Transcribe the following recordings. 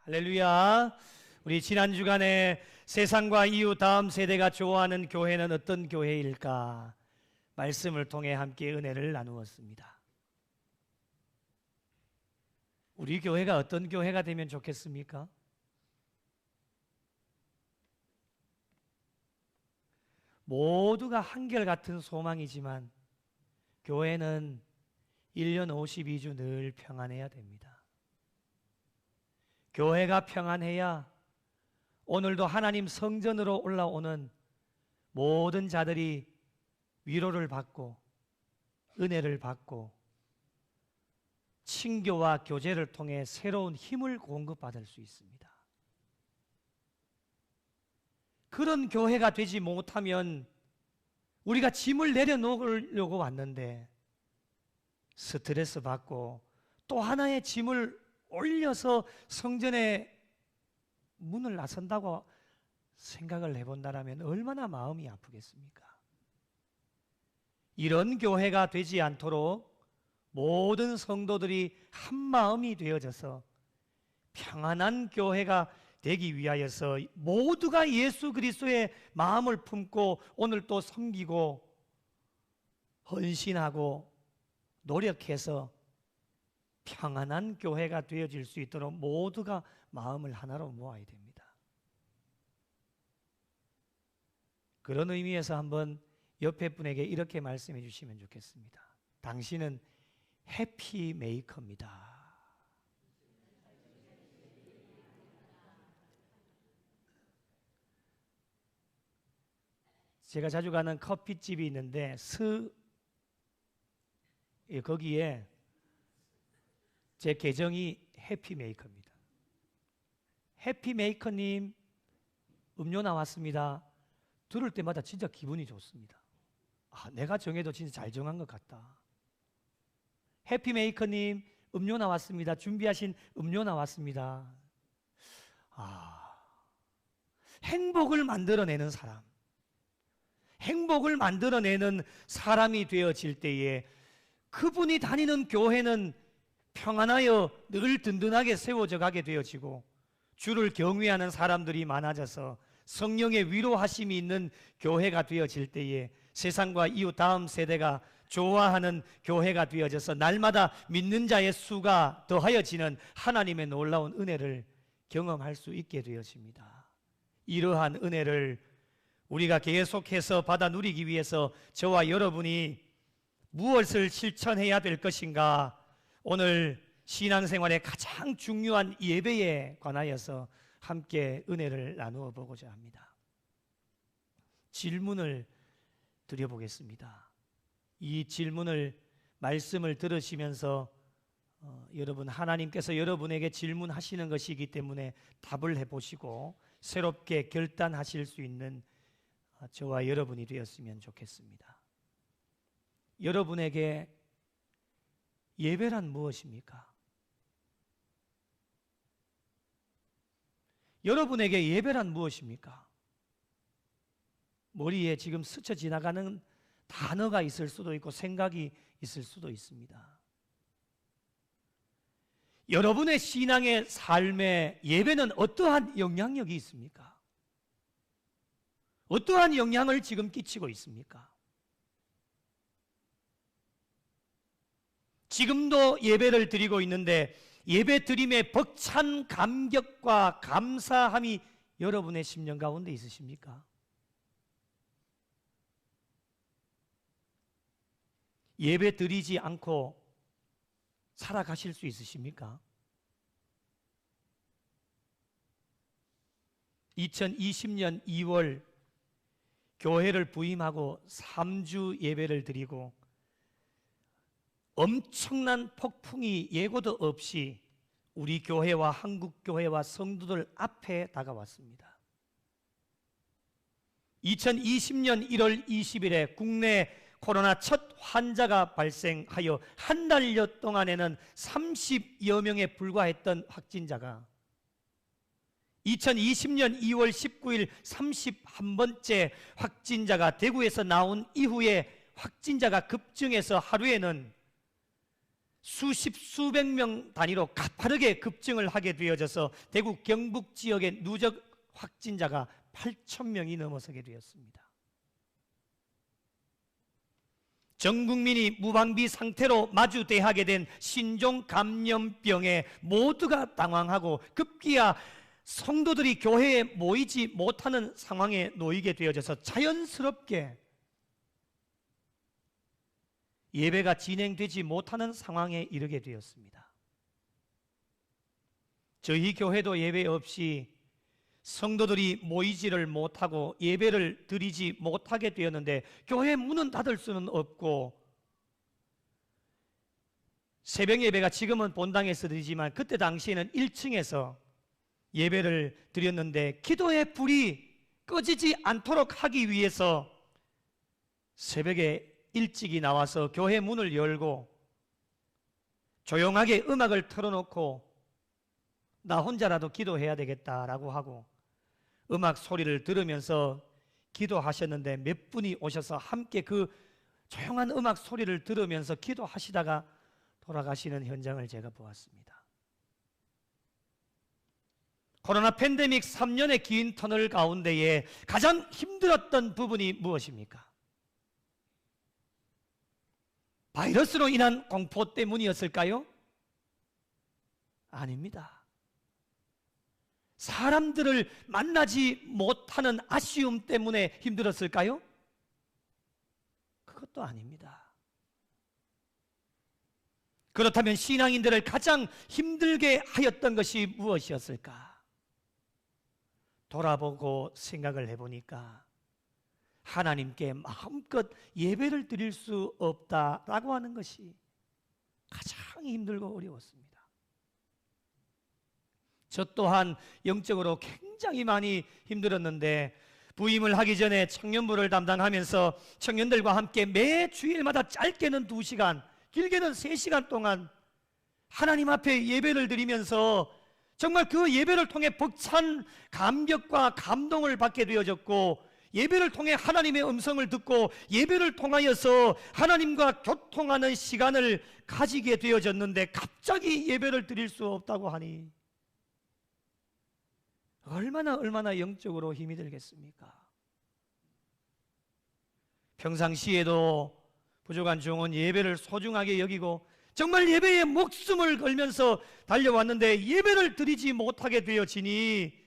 할렐루야. 우리 지난 주간에 세상과 이후 다음 세대가 좋아하는 교회는 어떤 교회일까? 말씀을 통해 함께 은혜를 나누었습니다. 우리 교회가 어떤 교회가 되면 좋겠습니까? 모두가 한결같은 소망이지만 교회는 1년 52주 늘 평안해야 됩니다. 교회가 평안해야 오늘도 하나님 성전으로 올라오는 모든 자들이 위로를 받고 은혜를 받고 친교와 교제를 통해 새로운 힘을 공급받을 수 있습니다. 그런 교회가 되지 못하면 우리가 짐을 내려놓으려고 왔는데 스트레스 받고 또 하나의 짐을 올려서 성전의 문을 나선다고 생각을 해본다면 얼마나 마음이 아프겠습니까? 이런 교회가 되지 않도록 모든 성도들이 한 마음이 되어져서 평안한 교회가 되기 위하여서 모두가 예수 그리스도의 마음을 품고 오늘 또 섬기고 헌신하고 노력해서 평안한 교회가 되어질 수 있도록 모두가 마음을 하나로 모아야 됩니다. 그런 의미에서 한번 옆에 분에게 이렇게 말씀해 주시면 좋겠습니다. 당신은 해피메이커입니다. 제가 자주 가는 커피집이 있는데 거기에 제 계정이 해피메이커입니다. 해피메이커님 음료 나왔습니다. 들을 때마다 진짜 기분이 좋습니다. 내가 정해도 진짜 잘 정한 것 같다. 해피메이커님 음료 나왔습니다. 준비하신 음료 나왔습니다. 행복을 만들어내는 사람, 행복을 만들어내는 사람이 되어질 때에 그분이 다니는 교회는 평안하여 늘 든든하게 세워져 가게 되어지고 주를 경외하는 사람들이 많아져서 성령의 위로하심이 있는 교회가 되어질 때에 세상과 이후 다음 세대가 좋아하는 교회가 되어져서 날마다 믿는 자의 수가 더하여지는 하나님의 놀라운 은혜를 경험할 수 있게 되어집니다. 이러한 은혜를 우리가 계속해서 받아 누리기 위해서 저와 여러분이 무엇을 실천해야 될 것인가? 오늘 신앙생활의 가장 중요한 예배에 관하여서 함께 은혜를 나누어 보고자 합니다. 질문을 드려보겠습니다. 이 질문을 말씀을 들으시면서 여러분 하나님께서 여러분에게 질문하시는 것이기 때문에 답을 해보시고 새롭게 결단하실 수 있는 저와 여러분이 되었으면 좋겠습니다. 여러분에게 예배란 무엇입니까? 여러분에게 예배란 무엇입니까? 머리에 지금 스쳐 지나가는 단어가 있을 수도 있고 생각이 있을 수도 있습니다. 여러분의 신앙의 삶에 예배는 어떠한 영향력이 있습니까? 어떠한 영향을 지금 끼치고 있습니까? 지금도 예배를 드리고 있는데 예배 드림의 벅찬 감격과 감사함이 여러분의 심령 가운데 있으십니까? 예배 드리지 않고 살아가실 수 있으십니까? 2020년 2월 교회를 부임하고 3주 예배를 드리고 엄청난 폭풍이 예고도 없이 우리 교회와 한국 교회와 성도들 앞에 다가왔습니다. 2020년 1월 20일에 국내 코로나 첫 환자가 발생하여 한 달여 동안에는 30여 명에 불과했던 확진자가 2020년 2월 19일 31번째 확진자가 대구에서 나온 이후에 확진자가 급증해서 하루에는 수십 수백 명 단위로 가파르게 급증을 하게 되어져서 대구 경북 지역의 누적 확진자가 8천 명이 넘어서게 되었습니다. 전 국민이 무방비 상태로 마주대하게 된 신종 감염병에 모두가 당황하고 급기야 성도들이 교회에 모이지 못하는 상황에 놓이게 되어져서 자연스럽게 예배가 진행되지 못하는 상황에 이르게 되었습니다. 저희 교회도 예배 없이 성도들이 모이지를 못하고 예배를 드리지 못하게 되었는데, 교회 문은 닫을 수는 없고 새벽 예배가 지금은 본당에서 드리지만 그때 당시에는 1층에서 예배를 드렸는데, 기도의 불이 꺼지지 않도록 하기 위해서 새벽에 일찍이 나와서 교회 문을 열고 조용하게 음악을 틀어놓고 나 혼자라도 기도해야 되겠다라고 하고 음악 소리를 들으면서 기도하셨는데, 몇 분이 오셔서 함께 그 조용한 음악 소리를 들으면서 기도하시다가 돌아가시는 현장을 제가 보았습니다. 코로나 팬데믹 3년의 긴 터널 가운데에 가장 힘들었던 부분이 무엇입니까? 바이러스로 인한 공포 때문이었을까요? 아닙니다. 사람들을 만나지 못하는 아쉬움 때문에 힘들었을까요? 그것도 아닙니다. 그렇다면 신앙인들을 가장 힘들게 하였던 것이 무엇이었을까? 돌아보고 생각을 해보니까 하나님께 마음껏 예배를 드릴 수 없다라고 하는 것이 가장 힘들고 어려웠습니다. 저 또한 영적으로 굉장히 많이 힘들었는데, 부임을 하기 전에 청년부를 담당하면서 청년들과 함께 매 주일마다 짧게는 2시간, 길게는 3시간 동안 하나님 앞에 예배를 드리면서 정말 그 예배를 통해 벅찬 감격과 감동을 받게 되어졌고, 예배를 통해 하나님의 음성을 듣고 예배를 통하여서 하나님과 교통하는 시간을 가지게 되어졌는데, 갑자기 예배를 드릴 수 없다고 하니 얼마나 영적으로 힘이 들겠습니까? 평상시에도 부족한 종은 예배를 소중하게 여기고 정말 예배에 목숨을 걸면서 달려왔는데, 예배를 드리지 못하게 되어지니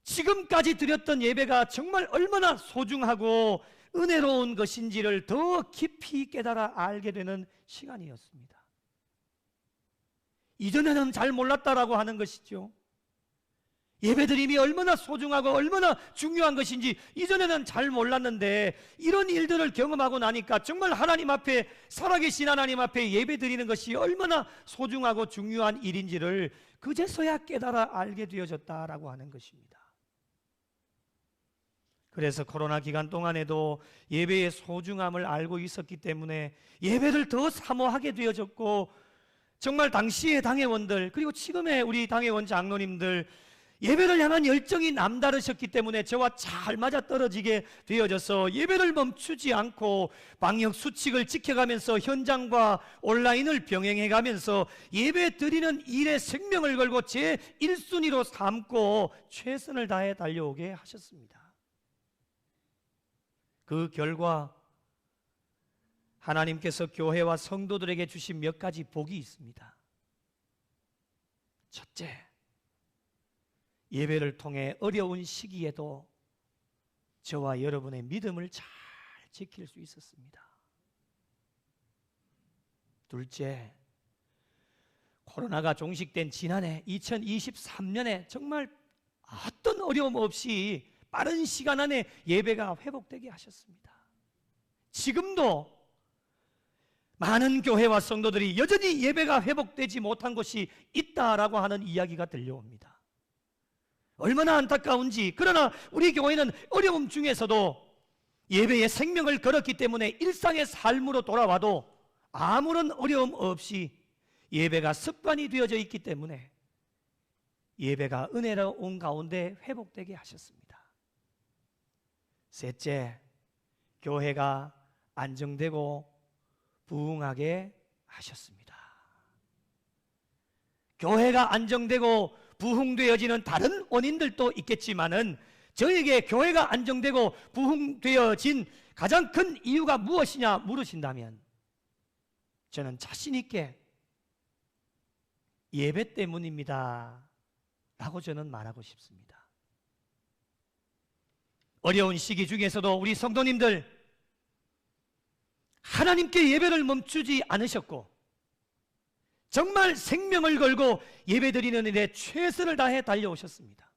지금까지 드렸던 예배가 정말 얼마나 소중하고 은혜로운 것인지를 더 깊이 깨달아 알게 되는 시간이었습니다. 이전에는 잘 몰랐다라고 하는 것이죠. 예배드림이 얼마나 소중하고 얼마나 중요한 것인지 이전에는 잘 몰랐는데, 이런 일들을 경험하고 나니까 정말 하나님 앞에, 살아계신 하나님 앞에 예배드리는 것이 얼마나 소중하고 중요한 일인지를 그제서야 깨달아 알게 되어졌다라고 하는 것입니다. 그래서 코로나 기간 동안에도 예배의 소중함을 알고 있었기 때문에 예배를 더 사모하게 되어졌고, 정말 당시의 당회원들, 그리고 지금의 우리 당회원 장로님들, 예배를 향한 열정이 남다르셨기 때문에 저와 잘 맞아떨어지게 되어져서 예배를 멈추지 않고 방역 수칙을 지켜가면서 현장과 온라인을 병행해가면서 예배 드리는 일에 생명을 걸고 제 1순위로 삼고 최선을 다해 달려오게 하셨습니다. 그 결과 하나님께서 교회와 성도들에게 주신 몇 가지 복이 있습니다. 첫째, 예배를 통해 어려운 시기에도 저와 여러분의 믿음을 잘 지킬 수 있었습니다. 둘째, 코로나가 종식된 지난해 2023년에 정말 어떤 어려움 없이 빠른 시간 안에 예배가 회복되게 하셨습니다. 지금도 많은 교회와 성도들이 여전히 예배가 회복되지 못한 곳이 있다라고 하는 이야기가 들려옵니다. 얼마나 안타까운지. 그러나 우리 교회는 어려움 중에서도 예배에 생명을 걸었기 때문에 일상의 삶으로 돌아와도 아무런 어려움 없이 예배가 습관이 되어져 있기 때문에 예배가 은혜로운 가운데 회복되게 하셨습니다. 셋째, 교회가 안정되고 부흥하게 하셨습니다. 교회가 안정되고 부흥되어지는 다른 원인들도 있겠지만은 저에게 교회가 안정되고 부흥되어진 가장 큰 이유가 무엇이냐 물으신다면 저는 자신 있게 예배 때문입니다 라고 저는 말하고 싶습니다. 어려운 시기 중에서도 우리 성도님들 하나님께 예배를 멈추지 않으셨고 정말 생명을 걸고 예배드리는 일에 최선을 다해 달려오셨습니다.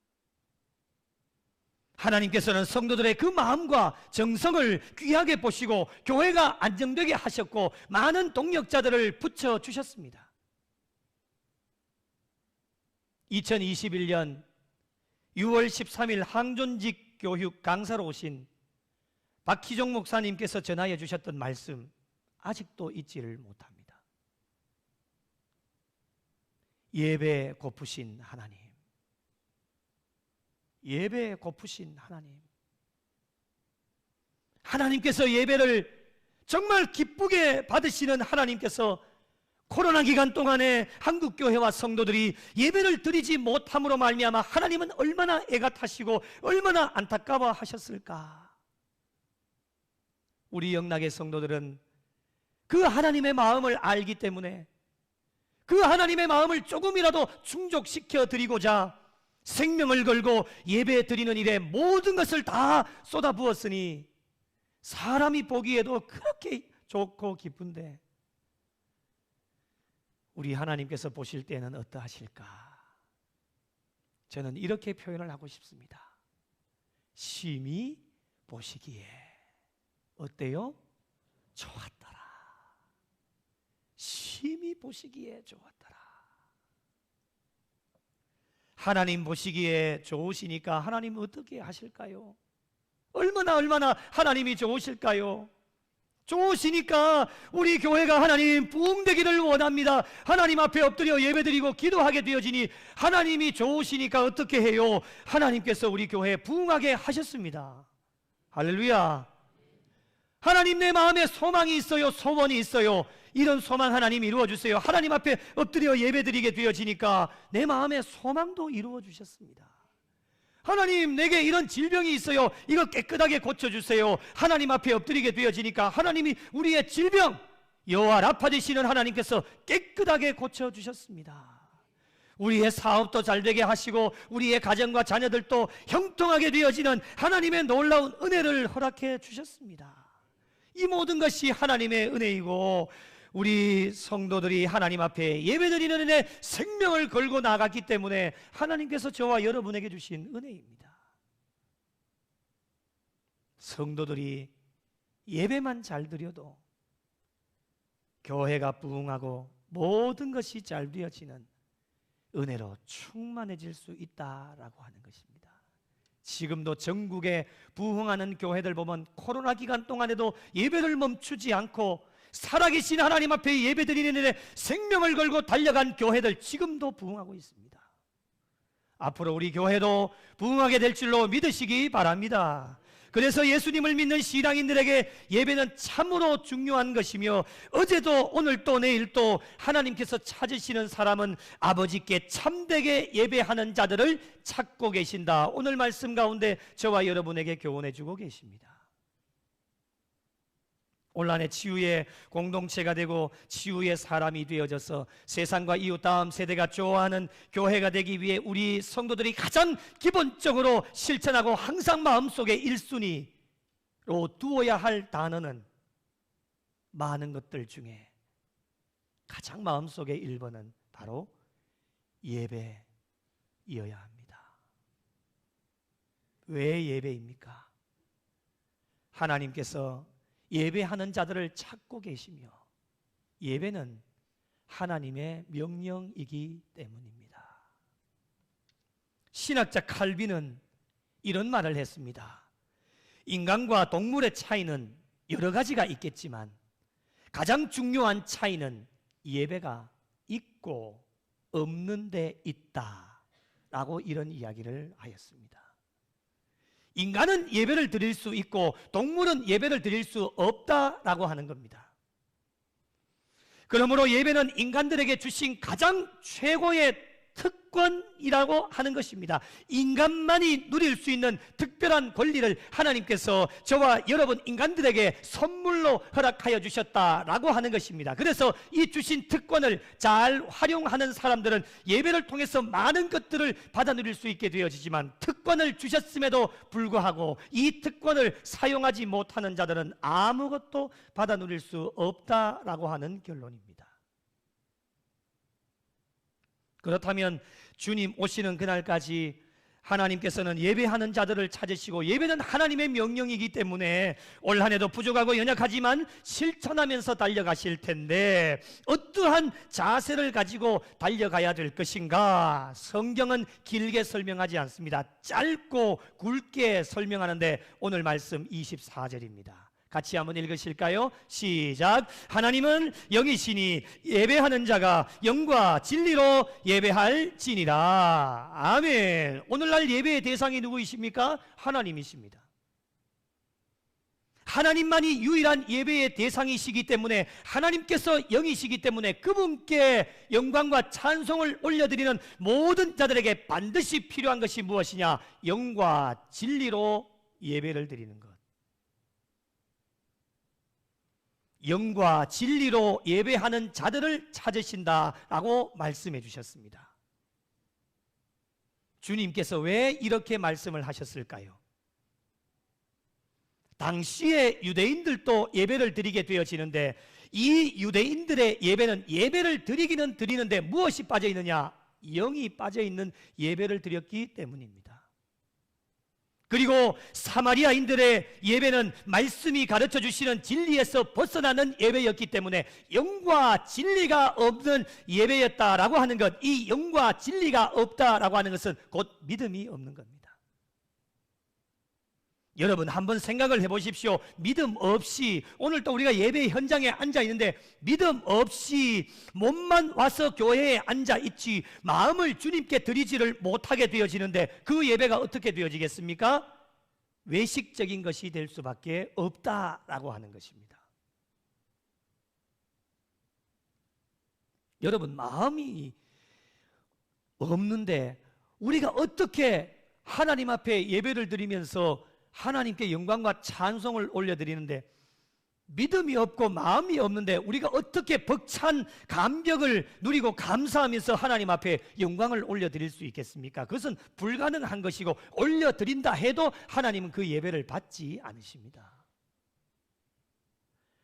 하나님께서는 성도들의 그 마음과 정성을 귀하게 보시고 교회가 안정되게 하셨고 많은 동력자들을 붙여주셨습니다. 2021년 6월 13일 항존직 교육 강사로 오신 박희종 목사님께서 전하여 주셨던 말씀 아직도 잊지를 못합니다. 예배 고프신 하나님, 예배 고프신 하나님, 하나님께서 예배를 정말 기쁘게 받으시는 하나님께서 코로나 기간 동안에 한국교회와 성도들이 예배를 드리지 못함으로 말미암아 하나님은 얼마나 애가 타시고 얼마나 안타까워 하셨을까. 우리 영락의 성도들은 그 하나님의 마음을 알기 때문에 그 하나님의 마음을 조금이라도 충족시켜 드리고자 생명을 걸고 예배 드리는 일에 모든 것을 다 쏟아부었으니 사람이 보기에도 그렇게 좋고 기쁜데 우리 하나님께서 보실 때는 어떠하실까? 저는 이렇게 표현을 하고 싶습니다. 심히 보시기에 어때요? 좋았더라. 심히 보시기에 좋았더라. 하나님 보시기에 좋으시니까 하나님 어떻게 하실까요? 얼마나 하나님이 좋으실까요? 좋으시니까 우리 교회가 하나님 부흥되기를 원합니다. 하나님 앞에 엎드려 예배드리고 기도하게 되어지니 하나님이 좋으시니까 어떻게 해요? 하나님께서 우리 교회에 부흥하게 하셨습니다. 할렐루야. 하나님 내 마음에 소망이 있어요. 소원이 있어요. 이런 소망 하나님 이루어주세요. 하나님 앞에 엎드려 예배드리게 되어지니까 내 마음에 소망도 이루어주셨습니다. 하나님 내게 이런 질병이 있어요. 이거 깨끗하게 고쳐주세요. 하나님 앞에 엎드리게 되어지니까 하나님이 우리의 질병 여호와 라파 되시는 하나님께서 깨끗하게 고쳐주셨습니다. 우리의 사업도 잘되게 하시고 우리의 가정과 자녀들도 형통하게 되어지는 하나님의 놀라운 은혜를 허락해 주셨습니다. 이 모든 것이 하나님의 은혜이고 우리 성도들이 하나님 앞에 예배드리는 은혜 생명을 걸고 나갔기 때문에 하나님께서 저와 여러분에게 주신 은혜입니다. 성도들이 예배만 잘 드려도 교회가 부흥하고 모든 것이 잘 되어지는 은혜로 충만해질 수 있다라고 하는 것입니다. 지금도 전국에 부흥하는 교회들 보면 코로나 기간 동안에도 예배를 멈추지 않고 살아계신 하나님 앞에 예배드리는 일에 생명을 걸고 달려간 교회들 지금도 부흥하고 있습니다. 앞으로 우리 교회도 부흥하게 될 줄로 믿으시기 바랍니다. 그래서 예수님을 믿는 신앙인들에게 예배는 참으로 중요한 것이며 어제도 오늘도 내일도 하나님께서 찾으시는 사람은 아버지께 참되게 예배하는 자들을 찾고 계신다. 오늘 말씀 가운데 저와 여러분에게 교훈해 주고 계십니다. 온란의 치유의 공동체가 되고 치유의 사람이 되어져서 세상과 이웃 다음 세대가 좋아하는 교회가 되기 위해 우리 성도들이 가장 기본적으로 실천하고 항상 마음속에 1순위로 두어야 할 단어는 많은 것들 중에 가장 마음속에 1번은 바로 예배이어야 합니다. 왜 예배입니까? 하나님께서 예배하는 자들을 찾고 계시며 예배는 하나님의 명령이기 때문입니다. 신학자 칼빈은 이런 말을 했습니다. 인간과 동물의 차이는 여러 가지가 있겠지만 가장 중요한 차이는 예배가 있고 없는 데 있다 라고 이런 이야기를 하였습니다. 인간은 예배를 드릴 수 있고 동물은 예배를 드릴 수 없다라고 하는 겁니다. 그러므로 예배는 인간들에게 주신 가장 최고의 특권이라고 하는 것입니다. 인간만이 누릴 수 있는 특별한 권리를 하나님께서 저와 여러분 인간들에게 선물로 허락하여 주셨다라고 하는 것입니다. 그래서 이 주신 특권을 잘 활용하는 사람들은 예배를 통해서 많은 것들을 받아 누릴 수 있게 되어지지만, 특권을 주셨음에도 불구하고 이 특권을 사용하지 못하는 자들은 아무것도 받아 누릴 수 없다라고 하는 결론입니다. 그렇다면 주님 오시는 그날까지 하나님께서는 예배하는 자들을 찾으시고, 예배는 하나님의 명령이기 때문에 올 한 해도 부족하고 연약하지만 실천하면서 달려가실 텐데, 어떠한 자세를 가지고 달려가야 될 것인가? 성경은 길게 설명하지 않습니다. 짧고 굵게 설명하는데 오늘 말씀 24절입니다. 같이 한번 읽으실까요? 시작. 하나님은 영이시니 예배하는 자가 영과 진리로 예배할지니라. 아멘. 오늘날 예배의 대상이 누구이십니까? 하나님이십니다. 하나님만이 유일한 예배의 대상이시기 때문에, 하나님께서 영이시기 때문에 그분께 영광과 찬송을 올려드리는 모든 자들에게 반드시 필요한 것이 무엇이냐? 영과 진리로 예배를 드리는 것. 영과 진리로 예배하는 자들을 찾으신다라고 말씀해 주셨습니다. 주님께서 왜 이렇게 말씀을 하셨을까요? 당시에 유대인들도 예배를 드리게 되어지는데, 이 유대인들의 예배는 예배를 드리기는 드리는데 무엇이 빠져 있느냐? 영이 빠져 있는 예배를 드렸기 때문입니다. 그리고 사마리아인들의 예배는 말씀이 가르쳐 주시는 진리에서 벗어나는 예배였기 때문에 영과 진리가 없는 예배였다라고 하는 것, 이 영과 진리가 없다라고 하는 것은 곧 믿음이 없는 겁니다. 여러분 한번 생각을 해보십시오. 믿음 없이, 오늘 또 우리가 예배 현장에 앉아 있는데 믿음 없이 몸만 와서 교회에 앉아 있지 마음을 주님께 드리지를 못하게 되어지는데 그 예배가 어떻게 되어지겠습니까? 외식적인 것이 될 수밖에 없다라고 하는 것입니다. 여러분 마음이 없는데 우리가 어떻게 하나님 앞에 예배를 드리면서 하나님께 영광과 찬송을 올려드리는데, 믿음이 없고 마음이 없는데 우리가 어떻게 벅찬 감격을 누리고 감사하면서 하나님 앞에 영광을 올려드릴 수 있겠습니까? 그것은 불가능한 것이고, 올려드린다 해도 하나님은 그 예배를 받지 않으십니다.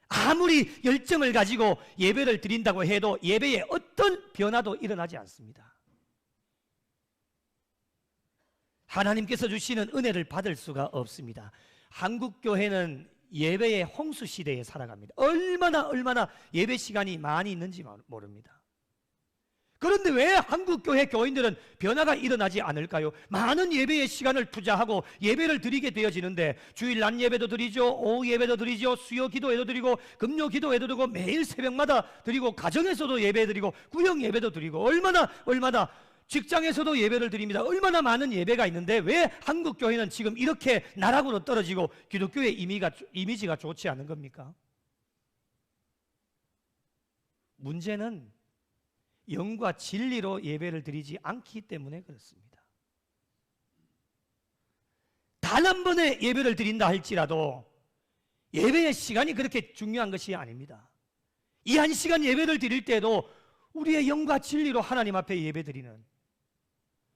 아무리 열정을 가지고 예배를 드린다고 해도 예배에 어떤 변화도 일어나지 않습니다. 하나님께서 주시는 은혜를 받을 수가 없습니다. 한국교회는 예배의 홍수 시대에 살아갑니다. 얼마나 예배 시간이 많이 있는지 모릅니다. 그런데 왜 한국교회 교인들은 변화가 일어나지 않을까요? 많은 예배의 시간을 투자하고 예배를 드리게 되어지는데, 주일 낮 예배도 드리죠, 오후 예배도 드리죠, 수요 기도회도 드리고 금요 기도회도 드리고 매일 새벽마다 드리고 가정에서도 예배 드리고 구역 예배도 드리고 얼마나 직장에서도 예배를 드립니다. 얼마나 많은 예배가 있는데 왜 한국교회는 지금 이렇게 나락으로 떨어지고 기독교의 이미지가 좋지 않은 겁니까? 문제는 영과 진리로 예배를 드리지 않기 때문에 그렇습니다. 단 한 번의 예배를 드린다 할지라도 예배의 시간이 그렇게 중요한 것이 아닙니다. 이 한 시간 예배를 드릴 때도 우리의 영과 진리로 하나님 앞에 예배 드리는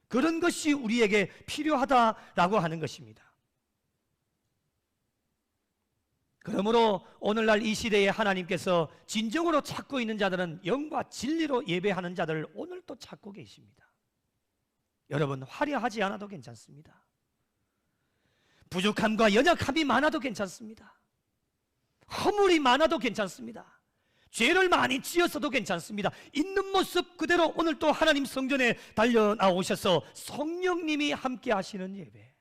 그런 것이 우리에게 필요하다라고 하는 것입니다. 그러므로 오늘날 이 시대에 하나님께서 진정으로 찾고 있는 자들은 영과 진리로 예배하는 자들을 오늘 또 찾고 계십니다. 여러분 화려하지 않아도 괜찮습니다. 부족함과 연약함이 많아도 괜찮습니다. 허물이 많아도 괜찮습니다. 죄를 많이 지었어도 괜찮습니다. 있는 모습 그대로 오늘 또 하나님 성전에 달려 나오셔서 성령님이 함께 하시는 예배,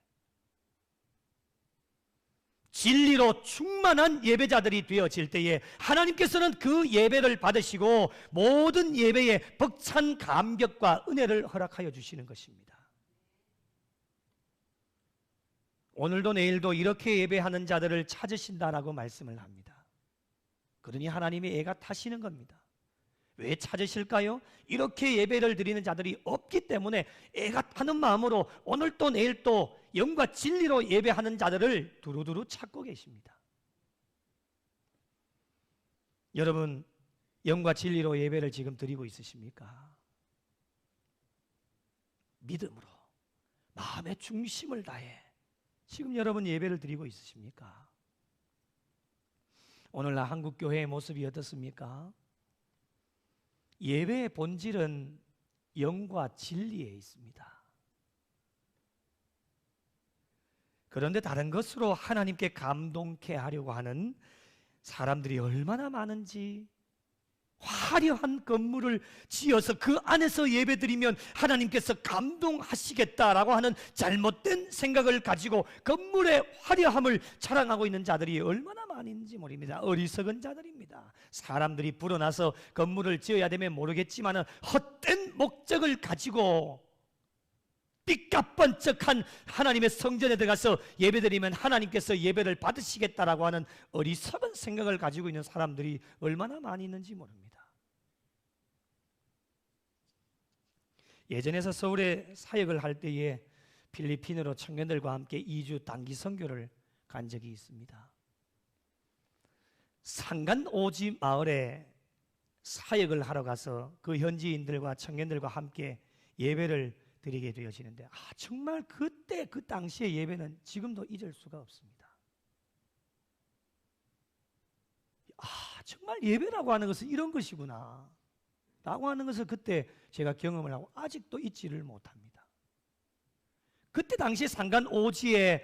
진리로 충만한 예배자들이 되어질 때에 하나님께서는 그 예배를 받으시고 모든 예배에 벅찬 감격과 은혜를 허락하여 주시는 것입니다. 오늘도 내일도 이렇게 예배하는 자들을 찾으신다라고 말씀을 합니다. 그러니 하나님의 애가 타시는 겁니다. 왜 찾으실까요? 이렇게 예배를 드리는 자들이 없기 때문에 애가 타는 마음으로 오늘 또 내일 또 영과 진리로 예배하는 자들을 두루두루 찾고 계십니다. 여러분, 영과 진리로 예배를 지금 드리고 있으십니까? 믿음으로 마음의 중심을 다해 지금 여러분 예배를 드리고 있으십니까? 오늘날 한국교회의 모습이 어떻습니까? 예배의 본질은 영과 진리에 있습니다. 그런데 다른 것으로 하나님께 감동케 하려고 하는 사람들이 얼마나 많은지, 화려한 건물을 지어서 그 안에서 예배드리면 하나님께서 감동하시겠다라고 하는 잘못된 생각을 가지고 건물의 화려함을 자랑하고 있는 자들이 얼마나 많은지 모릅니다. 어리석은 자들입니다. 사람들이 불어나서 건물을 지어야 되면 모르겠지만 헛된 목적을 가지고 삐까뻔쩍한 하나님의 성전에 들어가서 예배드리면 하나님께서 예배를 받으시겠다라고 하는 어리석은 생각을 가지고 있는 사람들이 얼마나 많이 있는지 모릅니다. 예전에서 서울에 사역을 할 때에 필리핀으로 청년들과 함께 2주 단기 선교를 간 적이 있습니다. 상간오지 마을에 사역을 하러 가서 그 현지인들과 청년들과 함께 예배를 드리게 되어지는데 정말 그때 그 당시의 예배는 지금도 잊을 수가 없습니다. 정말 예배라고 하는 것은 이런 것이구나 라고 하는 것을 그때 제가 경험을 하고 아직도 잊지를 못합니다. 그때 당시 상간오지에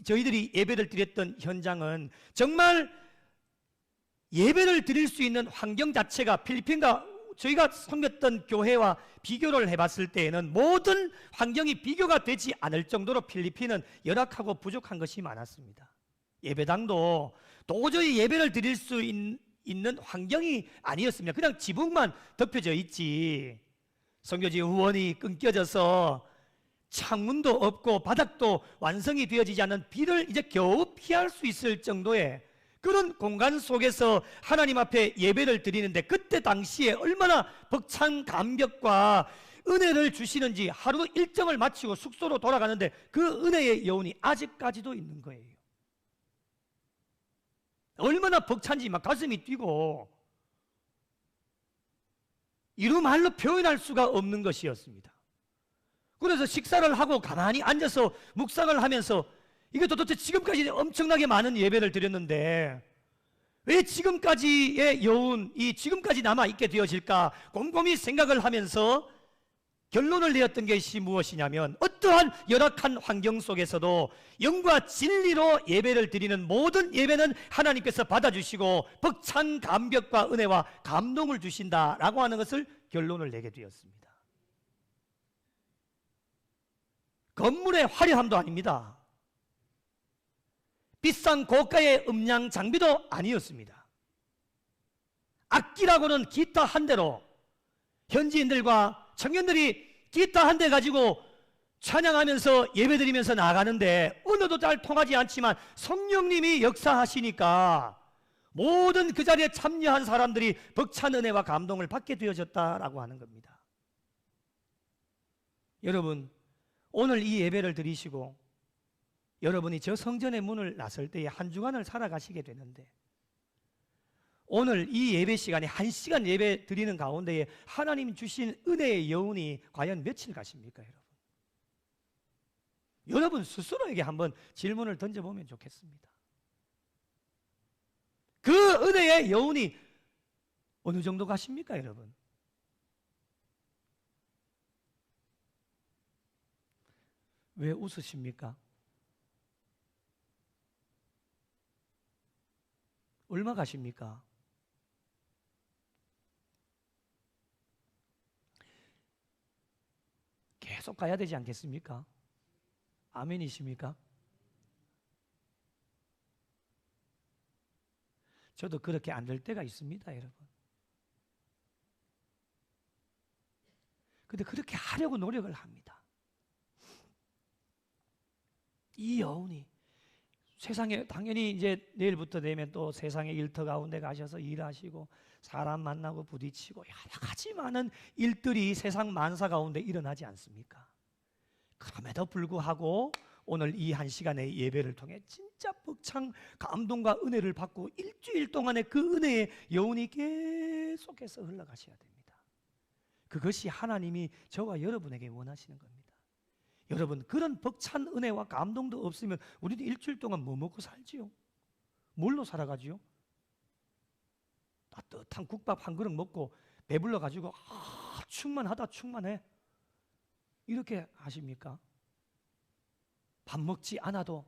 저희들이 예배를 드렸던 현장은 정말 예배를 드릴 수 있는 환경 자체가 필리핀과 저희가 섬겼던 교회와 비교를 해봤을 때에는 모든 환경이 비교가 되지 않을 정도로 필리핀은 열악하고 부족한 것이 많았습니다. 예배당도 도저히 예배를 드릴 수 있는 환경이 아니었습니다. 그냥 지붕만 덮여져 있지 선교지 후원이 끊겨져서 창문도 없고 바닥도 완성이 되어지지 않은 비를 이제 겨우 피할 수 있을 정도의 그런 공간 속에서 하나님 앞에 예배를 드리는데 그때 당시에 얼마나 벅찬 감격과 은혜를 주시는지 하루 일정을 마치고 숙소로 돌아가는데 그 은혜의 여운이 아직까지도 있는 거예요. 얼마나 벅찬지 막 가슴이 뛰고 이루말로 표현할 수가 없는 것이었습니다. 그래서 식사를 하고 가만히 앉아서 묵상을 하면서 이게 도대체 지금까지 엄청나게 많은 예배를 드렸는데 왜 지금까지의 여운이 지금까지 남아있게 되어질까 곰곰이 생각을 하면서 결론을 내었던 것이 무엇이냐면 어떠한 열악한 환경 속에서도 영과 진리로 예배를 드리는 모든 예배는 하나님께서 받아주시고 벅찬 감격과 은혜와 감동을 주신다라고 하는 것을 결론을 내게 되었습니다. 건물의 화려함도 아닙니다. 비싼 고가의 음량 장비도 아니었습니다. 악기라고는 기타 한 대로 현지인들과 청년들이 기타 한 대 가지고 찬양하면서 예배드리면서 나가는데 언어도 잘 통하지 않지만 성령님이 역사하시니까 모든 그 자리에 참여한 사람들이 벅찬 은혜와 감동을 받게 되어졌다라고 하는 겁니다. 여러분, 오늘 이 예배를 드리시고 여러분이 저 성전의 문을 나설 때에 한 주간을 살아가시게 되는데 오늘 이 예배 시간에 1시간 예배 드리는 가운데에 하나님 주신 은혜의 여운이 과연 며칠 가십니까, 여러분? 여러분 스스로에게 한번 질문을 던져보면 좋겠습니다. 그 은혜의 여운이 어느 정도 가십니까, 여러분? 왜 웃으십니까? 얼마 가십니까? 계속 가야 되지 않겠습니까? 아멘이십니까? 저도 그렇게 안 될 때가 있습니다, 여러분. 근데 그렇게 하려고 노력을 합니다. 이 여운이 세상에 당연히 이제 내일부터 되면 또 세상의 일터 가운데 가셔서 일하시고 사람 만나고 부딪히고 여러 가지 많은 일들이 세상 만사 가운데 일어나지 않습니까? 그럼에도 불구하고 오늘 이 한 시간의 예배를 통해 진짜 벅찬 감동과 은혜를 받고 일주일 동안의 그 은혜의 여운이 계속해서 흘러가셔야 됩니다. 그것이 하나님이 저와 여러분에게 원하시는 겁니다. 여러분, 그런 벅찬 은혜와 감동도 없으면 우리도 일주일 동안 뭐 먹고 살지요? 뭘로 살아가지요? 따뜻한 국밥 한 그릇 먹고 배불러 가지고 충만하다 충만해 이렇게 하십니까? 밥 먹지 않아도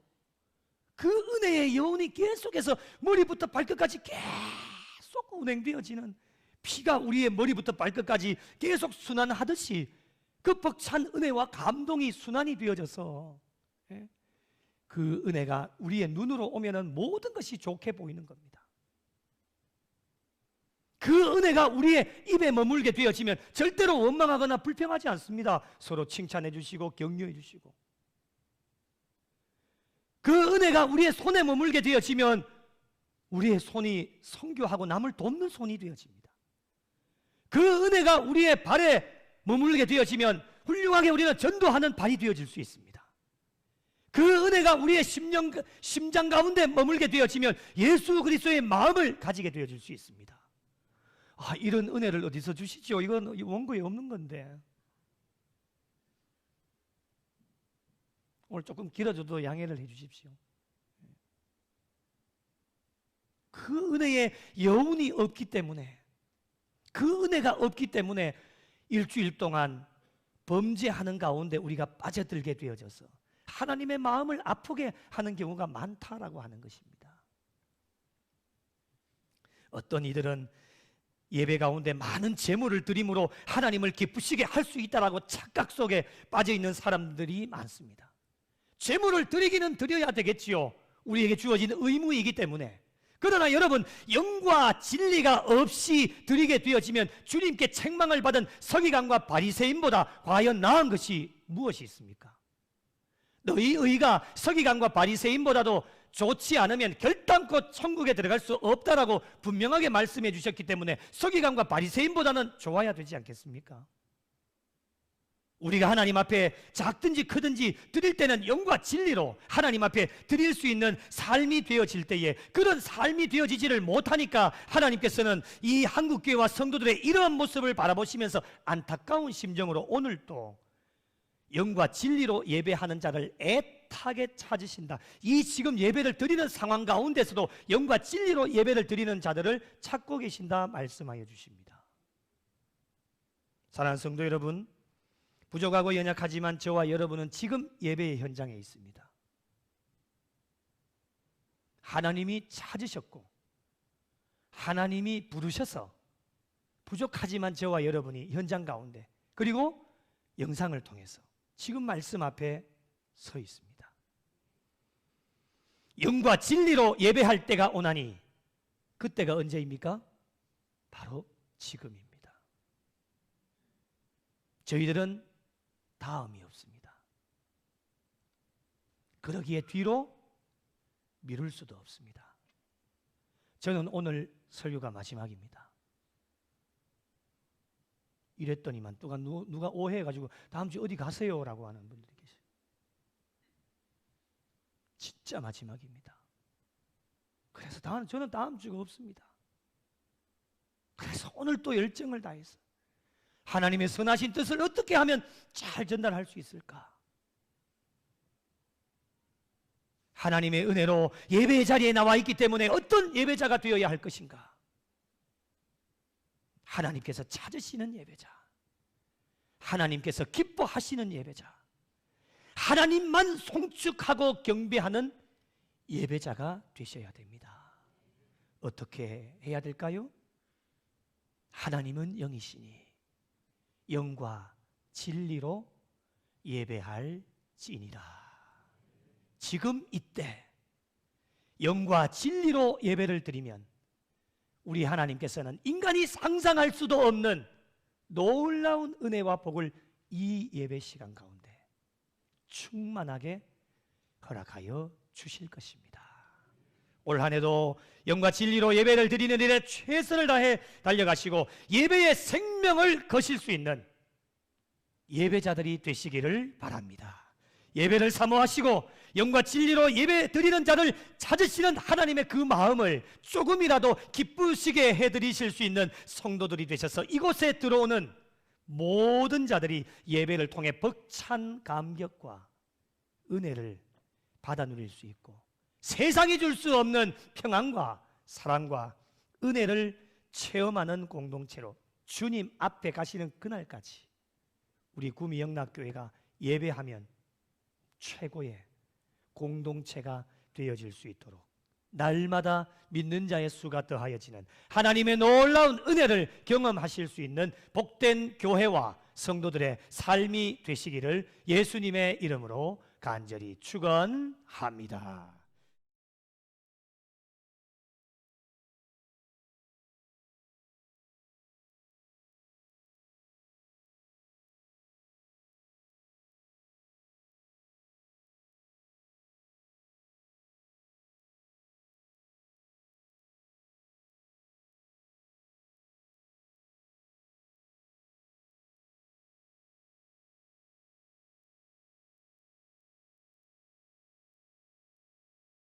그 은혜의 여운이 계속해서 머리부터 발끝까지 계속 운행되어지는, 피가 우리의 머리부터 발끝까지 계속 순환하듯이 그 벅찬 은혜와 감동이 순환이 되어져서 그 은혜가 우리의 눈으로 오면은 모든 것이 좋게 보이는 겁니다. 그 은혜가 우리의 입에 머물게 되어지면 절대로 원망하거나 불평하지 않습니다. 서로 칭찬해 주시고 격려해 주시고, 그 은혜가 우리의 손에 머물게 되어지면 우리의 손이 선교하고 남을 돕는 손이 되어집니다. 그 은혜가 우리의 발에 머물게 되어지면 훌륭하게 우리는 전도하는 발이 되어질 수 있습니다. 그 은혜가 우리의 심장 가운데 머물게 되어지면 예수 그리스도의 마음을 가지게 되어질 수 있습니다. 이런 은혜를 어디서 주시죠? 이건 원고에 없는 건데. 오늘 조금 길어져도 양해를 해 주십시오. 그 은혜의 여운이 없기 때문에, 그 은혜가 없기 때문에 일주일 동안 범죄하는 가운데 우리가 빠져들게 되어져서 하나님의 마음을 아프게 하는 경우가 많다라고 하는 것입니다. 어떤 이들은 예배 가운데 많은 제물을 드림으로 하나님을 기쁘시게 할 수 있다라고 착각 속에 빠져 있는 사람들이 많습니다. 제물을 드리기는 드려야 되겠지요. 우리에게 주어진 의무이기 때문에. 그러나 여러분, 영과 진리가 없이 드리게 되어지면 주님께 책망을 받은 서기관과 바리새인보다 과연 나은 것이 무엇이 있습니까? 너희 의가 서기관과 바리새인보다도 좋지 않으면 결단코 천국에 들어갈 수 없다라고 분명하게 말씀해 주셨기 때문에 서기관과 바리새인보다는 좋아야 되지 않겠습니까? 우리가 하나님 앞에 작든지 크든지 드릴 때는 영과 진리로 하나님 앞에 드릴 수 있는 삶이 되어질 때에, 그런 삶이 되어지지를 못하니까 하나님께서는 이 한국교회와 성도들의 이러한 모습을 바라보시면서 안타까운 심정으로 오늘도 영과 진리로 예배하는 자를 애타게 찾으신다. 이 지금 예배를 드리는 상황 가운데서도 영과 진리로 예배를 드리는 자들을 찾고 계신다 말씀하여 주십니다. 사랑하는 성도 여러분, 부족하고 연약하지만 저와 여러분은 지금 예배의 현장에 있습니다. 하나님이 찾으셨고 하나님이 부르셔서 부족하지만 저와 여러분이 현장 가운데, 그리고 영상을 통해서 지금 말씀 앞에 서 있습니다. 영과 진리로 예배할 때가 오나니, 그때가 언제입니까? 바로 지금입니다. 저희들은 다음이 없습니다. 그러기에 뒤로 미룰 수도 없습니다. 저는 오늘 설교가 마지막입니다. 이랬더니만 누가 오해해가지고 다음 주 어디 가세요? 라고 하는 분들이 계세요. 진짜 마지막입니다. 그래서 저는 다음 주가 없습니다. 그래서 오늘 또 열정을 다해서 하나님의 선하신 뜻을 어떻게 하면 잘 전달할 수 있을까? 하나님의 은혜로 예배의 자리에 나와 있기 때문에 어떤 예배자가 되어야 할 것인가? 하나님께서 찾으시는 예배자, 하나님께서 기뻐하시는 예배자, 하나님만 송축하고 경배하는 예배자가 되셔야 됩니다. 어떻게 해야 될까요? 하나님은 영이시니 영과 진리로 예배할지니라. 지금 이때 영과 진리로 예배를 드리면 우리 하나님께서는 인간이 상상할 수도 없는 놀라운 은혜와 복을 이 예배 시간 가운데 충만하게 허락하여 주실 것입니다. 올 한해도 영과 진리로 예배를 드리는 일에 최선을 다해 달려가시고 예배의 생명을 거실 수 있는 예배자들이 되시기를 바랍니다. 예배를 사모하시고 영과 진리로 예배 드리는 자를 찾으시는 하나님의 그 마음을 조금이라도 기쁘시게 해드리실 수 있는 성도들이 되셔서 이곳에 들어오는 모든 자들이 예배를 통해 벅찬 감격과 은혜를 받아 누릴 수 있고 세상이 줄 수 없는 평안과 사랑과 은혜를 체험하는 공동체로 주님 앞에 가시는 그날까지 우리 구미 영락교회가 예배하면 최고의 공동체가 되어질 수 있도록 날마다 믿는 자의 수가 더하여지는 하나님의 놀라운 은혜를 경험하실 수 있는 복된 교회와 성도들의 삶이 되시기를 예수님의 이름으로 간절히 축원합니다.